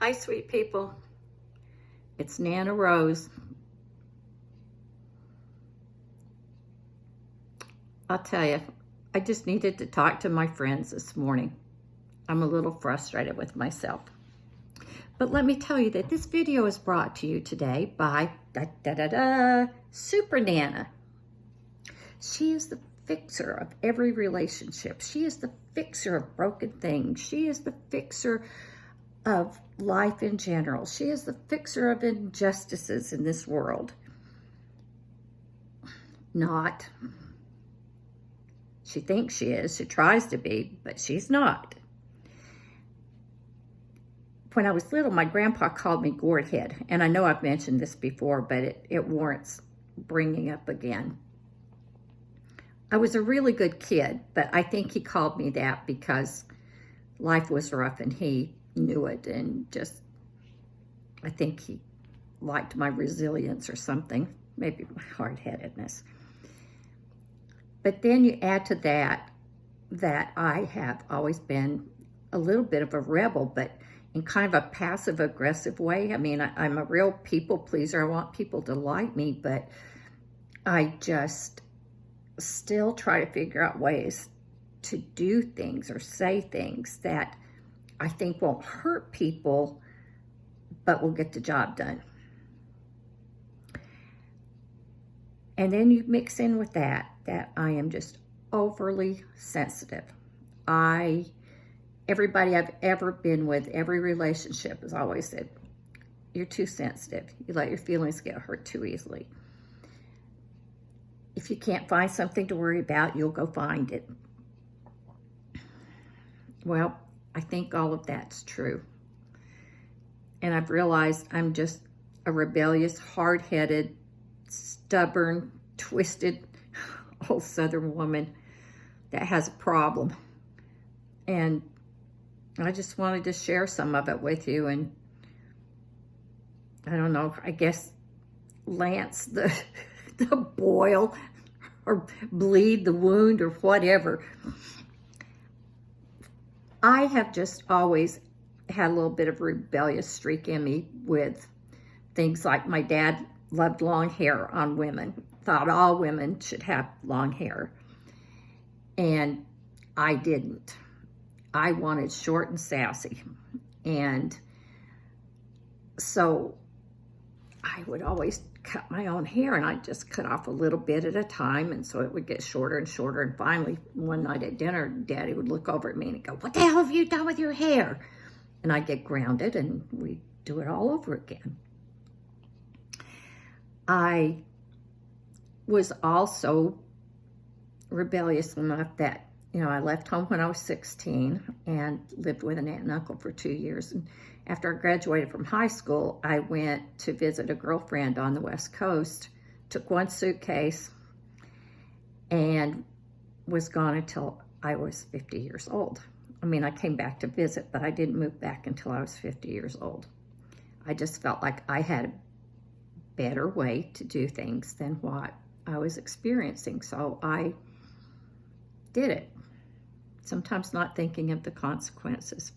Hi, sweet people. It's Nana Rose. I'll tell you, I just needed to talk to my friends this morning. I'm a little frustrated with myself. But let me tell you that this video is brought to you today by Super Nana. She is the fixer of every relationship. She is the fixer of broken things. She is the fixer of life in general. She is the fixer of injustices in this world. Not. She thinks she is. She tries to be, but she's not. When I was little, my grandpa called me gourd head, and I know I've mentioned this before, but it warrants bringing up again. I was a really good kid, but I think he called me that because life was rough and he knew it, and just, I think he liked my resilience or something, maybe my hard-headedness. But then you add to that I have always been a little bit of a rebel, but in kind of a passive-aggressive way. I mean, I'm a real people pleaser. I want people to like me, but I just still try to figure out ways to do things or say things that I think won't hurt people, but will get the job done. And then you mix in with that I am just overly sensitive. Everybody I've ever been with, every relationship has always said, you're too sensitive. You let your feelings get hurt too easily. If you can't find something to worry about, you'll go find it. Well, I think all of that's true. And I've realized I'm just a rebellious, hard-headed, stubborn, twisted old Southern woman that has a problem. And I just wanted to share some of it with you. And I don't know, I guess lance the boil or bleed the wound or whatever. I have just always had a little bit of a rebellious streak in me with things like my dad loved long hair on women, thought all women should have long hair. And I didn't. I wanted short and sassy. And so I would always cut my own hair, and I'd just cut off a little bit at a time, and so it would get shorter and shorter. And finally, one night at dinner, Daddy would look over at me and go, "What the hell have you done with your hair?" And I'd get grounded, and we'd do it all over again. I was also rebellious enough that, I left home when I was 16 and lived with an aunt and uncle for 2 years. And after I graduated from high school, I went to visit a girlfriend on the West Coast, took one suitcase, and was gone until I was 50 years old. I mean, I came back to visit, but I didn't move back until I was 50 years old. I just felt like I had a better way to do things than what I was experiencing. So I did it, sometimes not thinking of the consequences.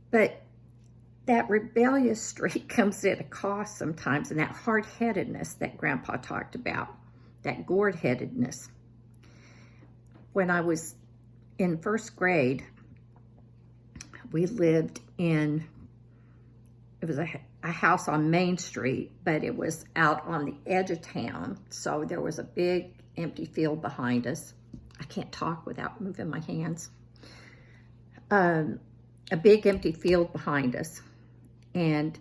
But that rebellious streak comes at a cost sometimes, and that hard-headedness that Grandpa talked about, that gourd-headedness. When I was in first grade, we lived in, it was a house on Main Street, but it was out on the edge of town. So there was a big empty field behind us. I can't talk without moving my hands. A big empty field behind us. And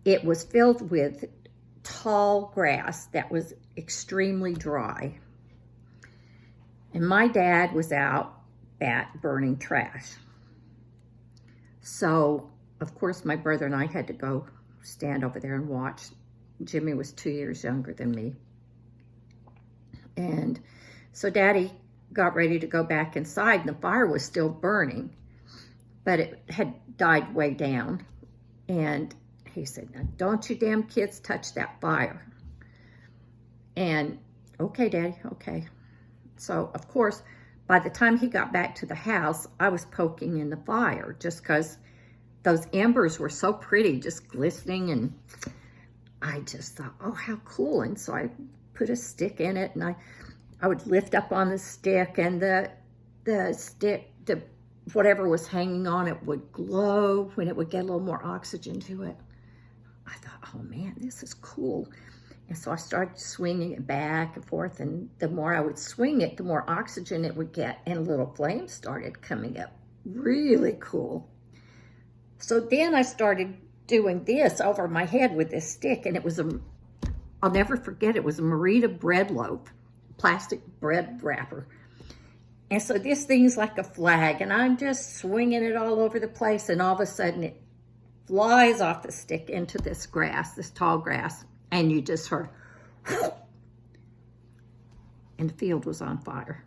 it was filled with tall grass that was extremely dry. And my dad was out back burning trash. So, of course, my brother and I had to go stand over there and watch. Jimmy was 2 years younger than me. And so Daddy got ready to go back inside, and the fire was still burning, but it had died way down. And he said, "Now, don't you damn kids touch that fire." And, "Okay, Daddy, okay." So, of course, By the time he got back to the house, I was poking in the fire just because those embers were so pretty, just glistening, and I just thought, oh, how cool. And so I put a stick in it, and I would lift up on the stick, and the stick, whatever was hanging on it would glow when it would get a little more oxygen to it. I thought, oh man, this is cool. And so I started swinging it back and forth, and the more I would swing it, the more oxygen it would get, and little flames started coming up. Really cool. So then I started doing this over my head with this stick, and it was I'll never forget, it was a Merita bread loaf, plastic bread wrapper. And so this thing's like a flag, and I'm just swinging it all over the place, and all of a sudden it flies off the stick into this grass, this tall grass, and you just heard, and the field was on fire.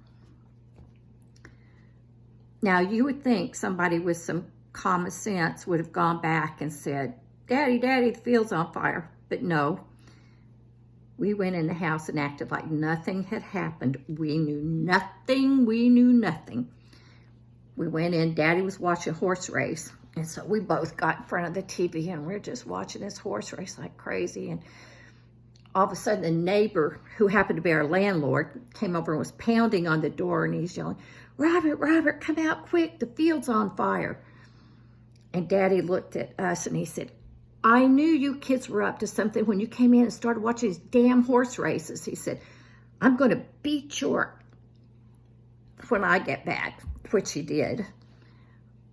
Now, you would think somebody with some common sense would have gone back and said, Daddy, Daddy, the field's on fire. But no, we went in the house and acted like nothing had happened. We knew nothing. We knew nothing. We went in. Daddy was watching a horse race. And so we both got in front of the TV, and we're just watching this horse race like crazy. And all of a sudden, the neighbor, who happened to be our landlord, came over and was pounding on the door, and he's yelling, Robert, Robert, come out quick. The field's on fire. And Daddy looked at us, and he said, I knew you kids were up to something when you came in and started watching these damn horse races. He said, I'm going to beat your when I get back, which he did.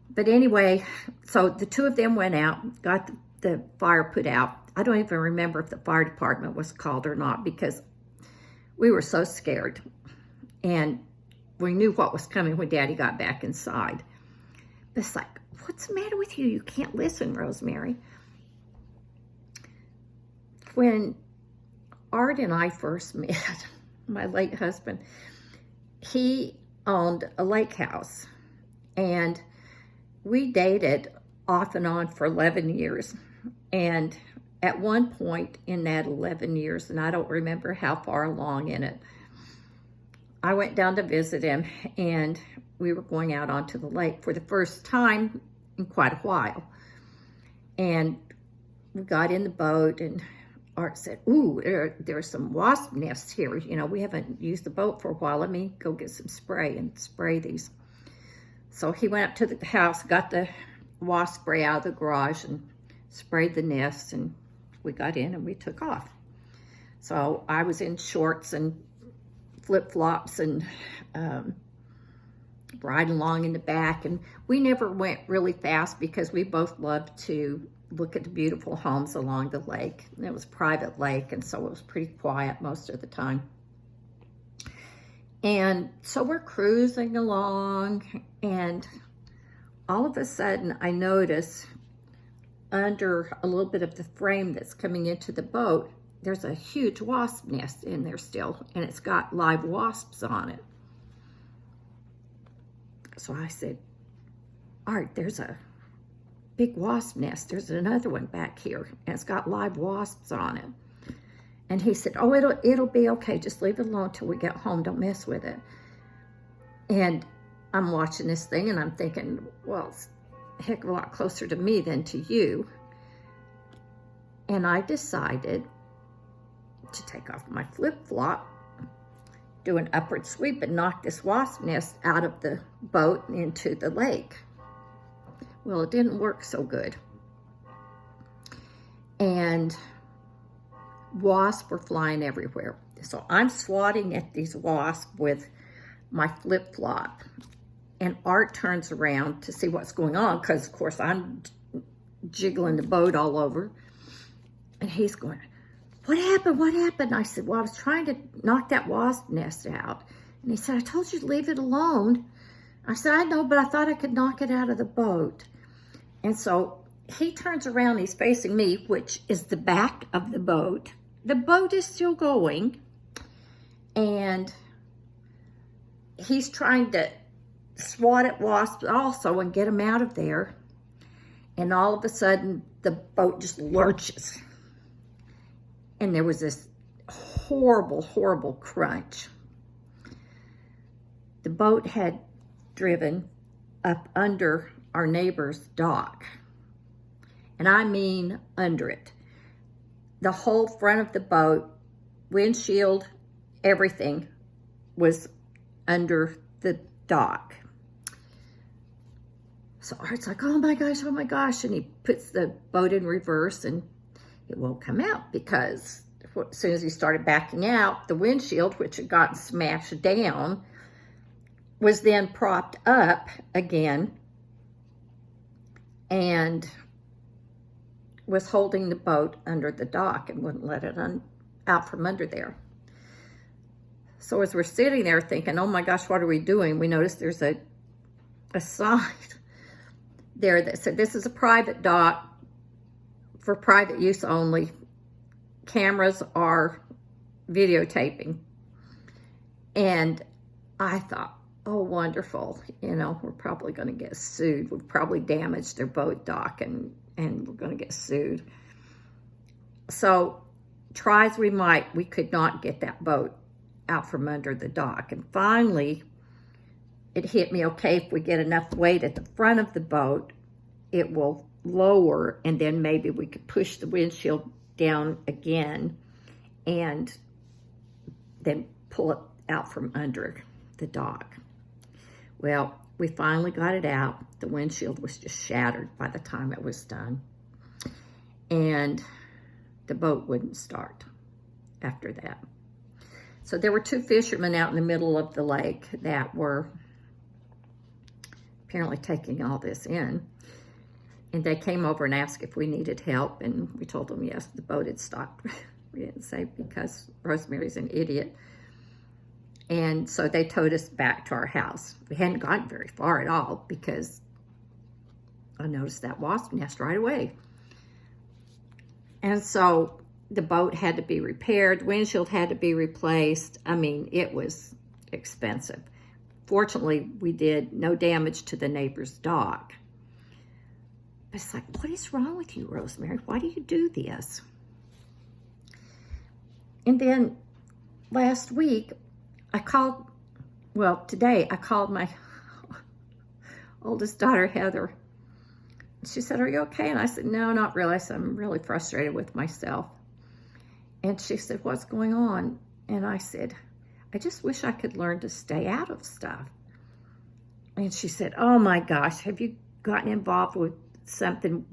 But anyway, so the two of them went out, got the fire put out. I don't even remember if the fire department was called or not, because we were so scared. And we knew what was coming when Daddy got back inside. But it's like, what's the matter with you? You can't listen, Rosemary. When Art and I first met, my late husband, he owned a lake house, and we dated off and on for 11 years. And at one point in that 11 years, and I don't remember how far along in it, I went down to visit him, and we were going out onto the lake for the first time in quite a while. And we got in the boat, and Art said, ooh, there's some wasp nests here. You know, we haven't used the boat for a while. Let me go get some spray and spray these. So he went up to the house, got the wasp spray out of the garage, and sprayed the nests, and we got in and we took off. So I was in shorts and flip-flops and riding along in the back, and we never went really fast because we both loved to look at the beautiful homes along the lake. And it was a private lake, and so it was pretty quiet most of the time. And so we're cruising along, and all of a sudden I notice under a little bit of the frame that's coming into the boat, there's a huge wasp nest in there still, and it's got live wasps on it. So I said, Art, there's a big wasp nest. There's another one back here, and it's got live wasps on it. And he said, oh, it'll be okay. Just leave it alone till we get home. Don't mess with it. And I'm watching this thing, and I'm thinking, well, it's a heck of a lot closer to me than to you. And I decided to take off my flip-flop, do an upward sweep, and knock this wasp nest out of the boat into the lake. Well, it didn't work so good. And wasps were flying everywhere. So I'm swatting at these wasps with my flip-flop. And Art turns around to see what's going on, because, of course, I'm jiggling the boat all over. And he's going, what happened? What happened? I said, well, I was trying to knock that wasp nest out. And he said, I told you to leave it alone. I said, I know, but I thought I could knock it out of the boat. And so he turns around, he's facing me, which is the back of the boat. The boat is still going, and he's trying to swat at wasps also and get them out of there. And all of a sudden, the boat just lurches. And there was this horrible, horrible crunch. the boat had driven up under our neighbor's dock. And I mean under it. The whole front of the boat, windshield, everything was under the dock. So Art's like, oh my gosh. And he puts the boat in reverse and it won't come out because as soon as he started backing out, the windshield, which had gotten smashed down, was then propped up again and was holding the boat under the dock and wouldn't let it out from under there. So as we're sitting there thinking, oh my gosh, what are we doing? We noticed there's a sign there that said, this is a private dock for private use only. Cameras are videotaping. And I thought, oh, wonderful. You know, we're probably going to get sued. We've probably damaged their boat dock and we're going to get sued. So try as we might, we could not get that boat out from under the dock. And finally, it hit me, okay, if we get enough weight at the front of the boat, it will lower, and then maybe we could push the windshield down again and then pull it out from under the dock. Well, we finally got it out. The windshield was just shattered by the time it was done. And the boat wouldn't start after that. So there were two fishermen out in the middle of the lake that were apparently taking all this in. And they came over and asked if we needed help. And we told them, yes, the boat had stopped. We didn't say because Rosemary's an idiot. And so they towed us back to our house. We hadn't gotten very far at all because I noticed that wasp nest right away. And so the boat had to be repaired. The windshield had to be replaced. I mean, it was expensive. Fortunately, we did no damage to the neighbor's dock. But it's like, what is wrong with you, Rosemary? Why do you do this? And then last week, today I called my oldest daughter, Heather. She said, are you okay? And I said, no, not really. I said, I'm really frustrated with myself. And she said, what's going on? And I said, I just wish I could learn to stay out of stuff. And she said, oh my gosh, have you gotten involved with something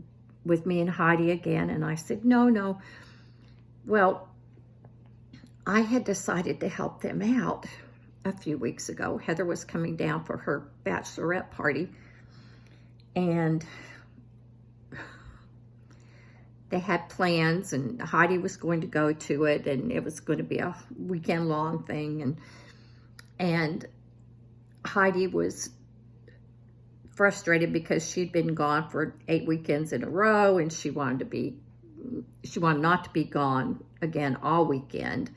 with me and Heidi again? And I said, no. Well, I had decided to help them out a few weeks ago. Heather was coming down for her bachelorette party, and they had plans, and Heidi was going to go to it, and it was going to be a weekend-long thing, and Heidi was frustrated because she'd been gone for 8 weekends in a row, and she wanted not to be gone again all weekend,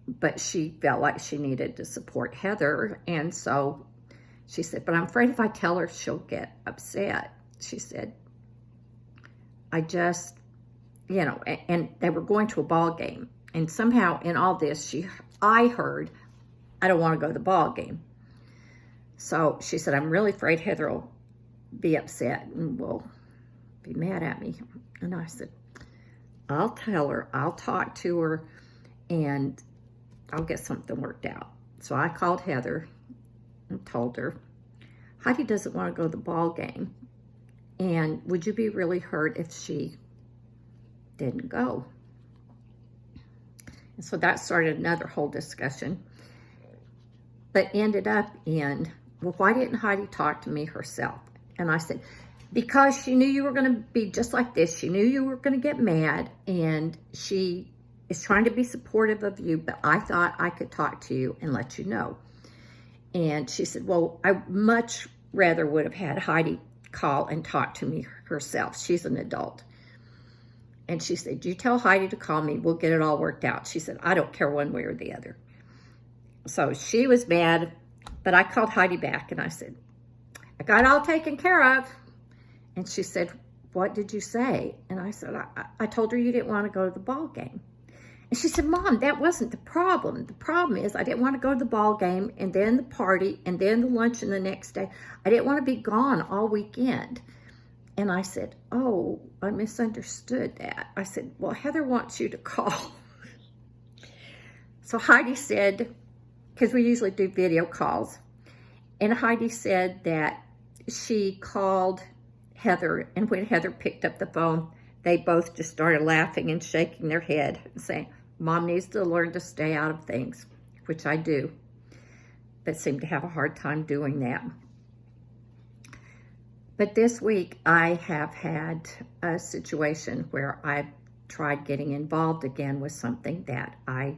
but she felt like she needed to support Heather. And so she said, but I'm afraid if I tell her, she'll get upset. She said, I just, and they were going to a ball game, and somehow in all this, I heard, I don't want to go to the ball game. So she said, I'm really afraid Heather will be upset and will be mad at me. And I said, I'll tell her, I'll talk to her, and I'll get something worked out. So I called Heather and told her, Heidi doesn't want to go to the ball game. And would you be really hurt if she didn't go? And so that started another whole discussion, but ended up in, well, why didn't Heidi talk to me herself? And I said, because she knew you were going to be just like this. She knew you were going to get mad, and she is trying to be supportive of you, but I thought I could talk to you and let you know. And she said, well, I much rather would have had Heidi call and talk to me herself. She's an adult. And she said, you tell Heidi to call me. We'll get it all worked out. She said, I don't care one way or the other. So she was mad, but I called Heidi back and I said, I got it all taken care of. And she said, what did you say? And I said, I told her you didn't want to go to the ball game. And she said, Mom, that wasn't the problem. The problem is I didn't want to go to the ball game and then the party and then the luncheon the next day. I didn't want to be gone all weekend. And I said, oh, I misunderstood that. I said, well, Heather wants you to call. So Heidi said, because we usually do video calls, and Heidi said that she called Heather, and when Heather picked up the phone, they both just started laughing and shaking their head and saying, Mom needs to learn to stay out of things, which I do, but seem to have a hard time doing that. But this week, I have had a situation where I've tried getting involved again with something that I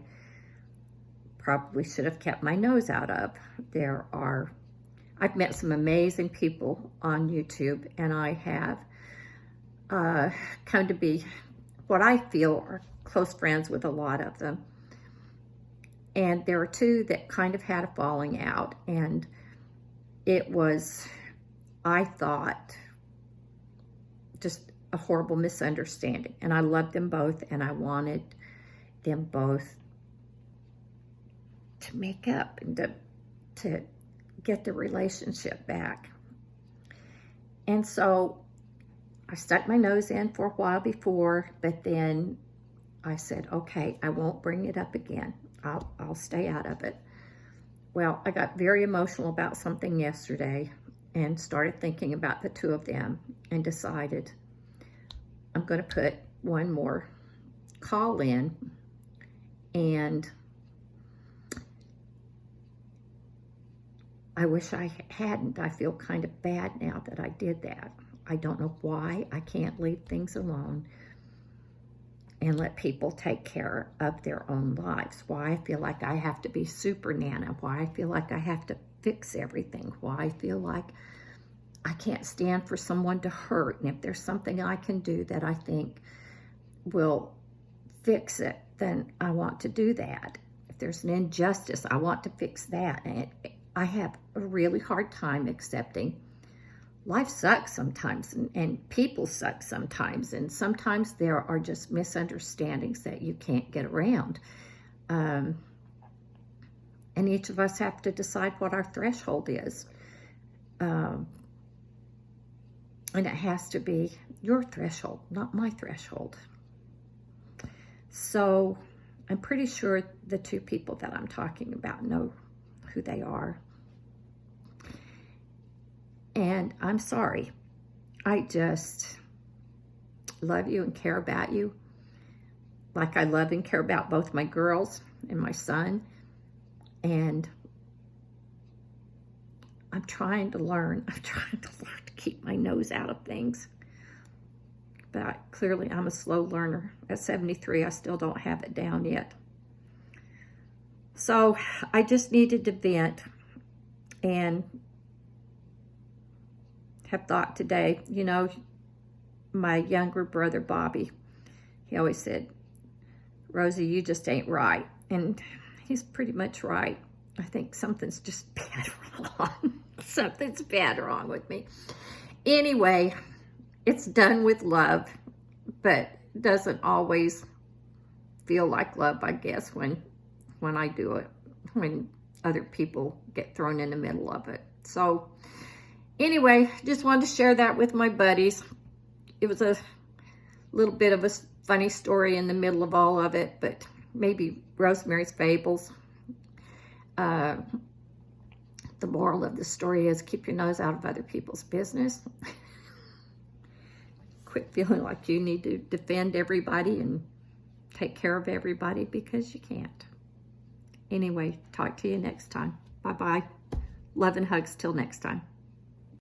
probably should have kept my nose out of. I've met some amazing people on YouTube, and I have come to be what I feel are close friends with a lot of them. And there are two that kind of had a falling out, and it was, I thought, just a horrible misunderstanding. And I loved them both, and I wanted them both to make up and to get the relationship back. And so I stuck my nose in for a while before, but then I said, okay, I won't bring it up again. I'll stay out of it. Well, I got very emotional about something yesterday and started thinking about the two of them and decided I'm going to put one more call in, and I wish I hadn't. I feel kind of bad now that I did that. I don't know why I can't leave things alone and let people take care of their own lives. Why I feel like I have to be super Nana. Why I feel like I have to fix everything. Why I feel like I can't stand for someone to hurt. And if there's something I can do that I think will fix it, then I want to do that. If there's an injustice, I want to fix that. And I have a really hard time accepting life sucks sometimes, and people suck sometimes, and sometimes there are just misunderstandings that you can't get around. And each of us have to decide what our threshold is. And it has to be your threshold, not my threshold. So I'm pretty sure the two people that I'm talking about know who they are. And I'm sorry. I just love you and care about you like I love and care about both my girls and my son. And I'm trying to learn to keep my nose out of things. But clearly I'm a slow learner. At 73, I still don't have it down yet. So I just needed to vent and have thought today, you know, my younger brother, Bobby, he always said, Rosie, you just ain't right. And he's pretty much right. I think something's just bad wrong. Something's bad wrong with me. Anyway, it's done with love, but doesn't always feel like love, I guess, when I do it, when other people get thrown in the middle of it. So anyway, just wanted to share that with my buddies. It was a little bit of a funny story in the middle of all of it, but maybe Rosemary's Fables. The moral of the story is keep your nose out of other people's business. Quit feeling like you need to defend everybody and take care of everybody, because you can't. Anyway, talk to you next time. Bye-bye. Love and hugs till next time.